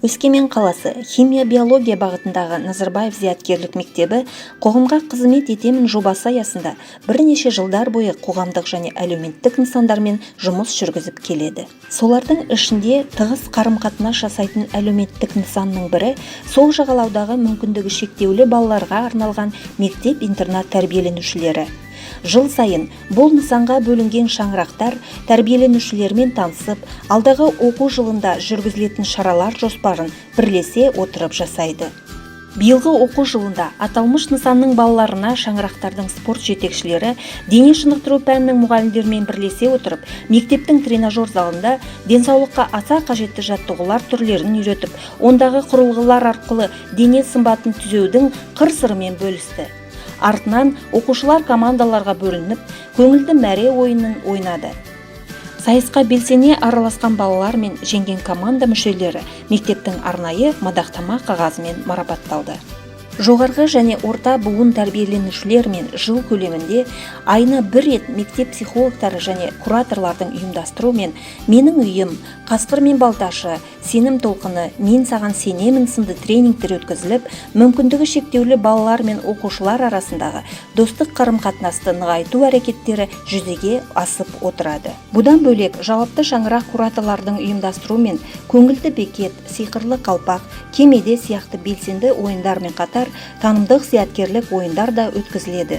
Өскемен қаласы химия-биология бағытындағы Назарбаев зияткерлік мектебі қоғамға қызмет етемін жобасы аясында бірнеше жылдар бойы қоғамдық және әлеуметтік нысандармен жұмыс жүргізіп келеді. Солардың ішінде тығыз қарым-қатынас жасайтын әлеуметтік нысанның бірі сол жағалаудағы мүмкіндігі шектеулі балаларға арналған мектеп-интернат тәрбиеленушілері. Жыл сайын бұл нысанға бөлінген шаңырақтар тәрбиеленушілермен танысып, алдағы оқу жылында жүргізілетін шаралар жоспарын бірлесе отырып жасайды. Биылғы оқу жылында аталмыш нысанның балаларына шаңырақтардың спорт жетекшілері дене шынықтыру пәнінің мұғалімдерімен бірлесе отырып, мектептің тренажер залында денсаулыққа аса қажетті жаттығулар түрлерін үйретіп, ондағы құрылғылар арқылы дене сымбатын түзеудің қыр-сырымен бөлісті. Артынан оқушылар командаларға бөлініп, көңілді мәре ойынын ойнады. Сайысқа белсене араласқан балалар мен жеңген команда мүшелері мектептің арнайы мадақтама қағазымен марапатталды. Жоғарғы және орта буын тәрбиеленушілермен жыл көлемінде айына бір рет мектеп психологтары және кураторлардың ұйымдастыруымен «Менің үйім», «Қасқыр мен балташы», «Сенім толқыны», «Мен саған сенемін» сынды тренингтер өткізіліп, мүмкіндігі шектеулі балалар мен оқушылар арасындағы достық қарым-қатынасты нығайту әрекеттері жүзеге асып отырады. Бұдан бөлек, жауапты шаңырақ кураторлардың ұйымдастыруымен көңілді бекет, сиқырлы қалпақ, кемеде сияқты белсенді ойындармен қатар танымдық зияткерлік ойындар да өткізіледі.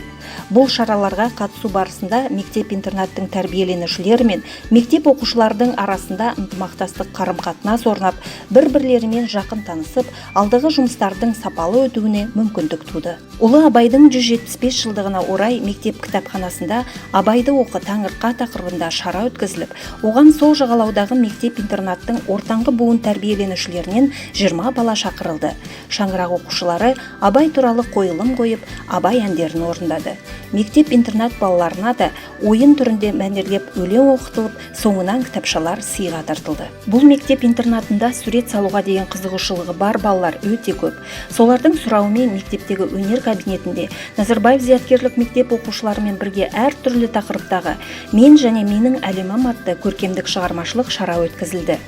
Бұл шараларға қатысу барысында мектеп-интернаттың тәрбиеленушілері мен мектеп оқушылардың арасында ынтымақтастық қарым-қатынас орнап, бір-бірлерімен жақын танысып, алдағы жұмыстардың сапалы өтуіне мүмкіндік туды. Ұлы Абайдың 175 жылдығына орай мектеп кітапханасында Абайды оқы таңырқа тақырыбында шара өткізіліп, оған сол жағалаудағы мектеп-интернаттың ортаңғы буын тәрбиеленушілерінен 20 бала шақырылды. Шаңырақ оқушылары Абай туралы қойылым қойып, Абай әндерін орындады. Мектеп-интернат балаларына да ойын түрінде мәнерлеп өлең оқытылып, соңынан кітапшалар сыйға тартылды. Бұл мектеп-интернатында сурет салуға деген қызығушылығы бар балалар өте көп. Солардың сұрауымен мектептегі өнер кабинетінде Назарбаев зияткерлік мектеп оқушыларымен бірге әртүрлі тақырыптағы «Мен және менің әлемім» атты көркемдік шығармашылық шара өткізілді.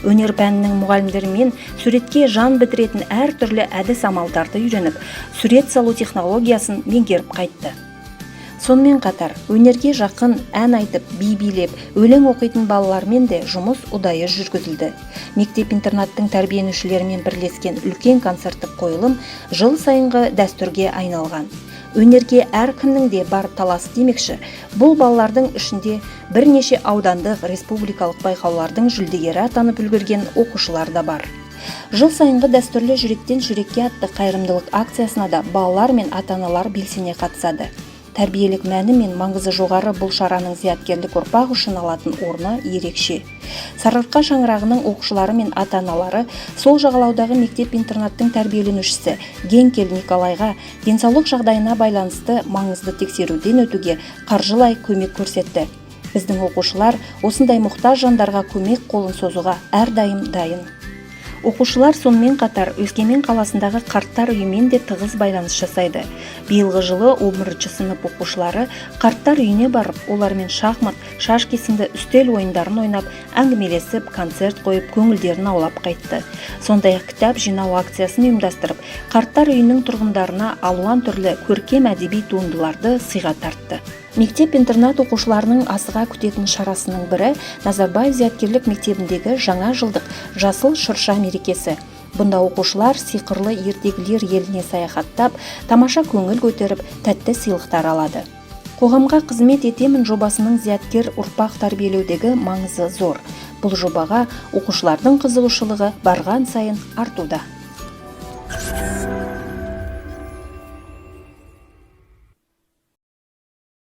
Өнер пәнінің мұғалімдерімен суретке жан бітіретін әртүрлі әдіс амалдарды үйреніп, сурет салу технологиясын меңгеріп қайтты. Сонымен қатар, өнерге жақын ән айтып, би билеп, өлең оқитын балалармен де жұмыс ұдайы жүргізілді. Мектеп-интернаттың тәрбиеленушілерімен бірлескен үлкен концерттік қойылым жыл сайынғы дәстүрге айналған. Өнерге әркімнің де бар таласы демекші, бұл балалардың ішінде бірнеше аудандық республикалық байқаулардың жүлдегері атанып үлгерген оқушылар да бар. Жыл сайынғы дәстүрлі жүректен жүрекке атты қайырымдылық акциясына да балалар мен ата-аналар белсене қатысады. Тәрбиелік мәні мен маңызы жоғары бұл шараның зияткерлік ұрпақ үшін алатын орны ерекше. Сарыарқа шаңырағының оқушылары мен ата-аналары сол жағалаудағы мектеп-интернаттың тәрбиеленушісі Генкель Николайға денсаулық жағдайына байланысты маңызды тексеруден өтуге қаржылай көмек көрсетті. Біздің оқушылар осындай мұқтаж жандарға көмек қолын созуға әрдайым дайын. Оқушылар сонымен қатар Өскемен қаласындағы қарттар үйімен де тығыз байланыс жасайды. Биылғы жылы 11-ші сынып оқушылары қарттар үйіне барып, олармен шахмат, шаш кесінді үстел ойындарын ойнап, әңгімелесіп, концерт қойып, көңілдерін аулап қайтты. Сондай-ақ кітап жинау акциясын ұйымдастырып, қарттар үйінің тұрғындарына алуан түрлі көркем әдеби туындыларды сыйға тартты. Мектеп-интернат оқушыларының асыға күтетін шарасының бірі Назарбаев зияткерлік мектебіндегі жаңа жылдық жасыл шырша мерекесі. Бұнда оқушылар сиқырлы ертегілер еліне саяхаттап, тамаша көңіл көтеріп, тәтті сыйлықтар алады. Қоғамға қызмет етемін жобасының зияткер ұрпақ тәрбиелеудегі маңызы зор. Бұл жобаға оқушылардың қызығушылығы барған сайын артуда.